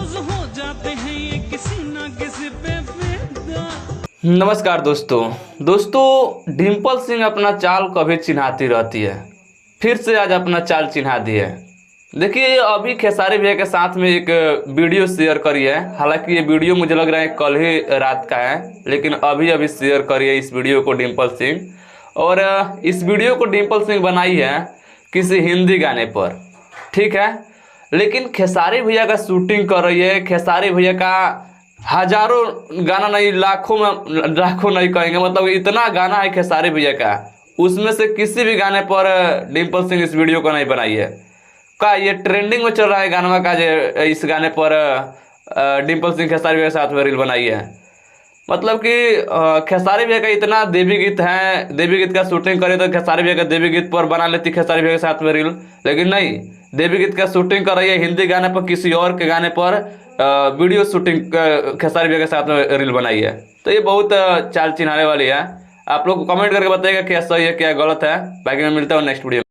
रोज हो जाते हैं ये किसी ना किसी पे फिदा। नमस्कार दोस्तों डिम्पल सिंह अपना चाल कभी चिन्हाती रहती है। फिर से आज अपना चाल चिन्हा दी है। देखिए अभी खेसारी भैया के साथ में एक वीडियो शेयर करी है। हालांकि ये वीडियो मुझे लग रहा है कल ही रात का है, लेकिन अभी अभी शेयर करी है इस वीडियो को डिम्पल सिंह। और इस वीडियो को डिम्पल सिंह बनाई है किसी हिंदी गाने पर, ठीक है। लेकिन खेसारी भैया का शूटिंग कर रही है। खेसारी भैया का हजारों गाना नहीं, लाखों नहीं कहेंगे, मतलब इतना गाना है खेसारी भैया का, उसमें से किसी भी गाने पर डिम्पल सिंह इस वीडियो को नहीं बनाई है। का ये ट्रेंडिंग में चल रहा है गाना का, जो इस गाने पर डिम्पल सिंह खेसारी भैया के साथ में रील बनाई है। मतलब कि खेसारी भैया का इतना देवी गीत है, देवी गीत का शूटिंग करे तो खेसारी भैया का देवी गीत पर बना लेती खेसारी भैया के साथ में रील, लेकिन नहीं, देवी गीत का शूटिंग कर रही है हिंदी गाने पर, किसी और के गाने पर वीडियो शूटिंग खेसारी भैया के साथ में रील बनाई है। तो ये बहुत चाल चिन्हाने वाली है। आप लोग को कमेंट करके बताइएगा क्या सही है क्या गलत है। बाकी मैं मिलता हूँ नेक्स्ट वीडियो में।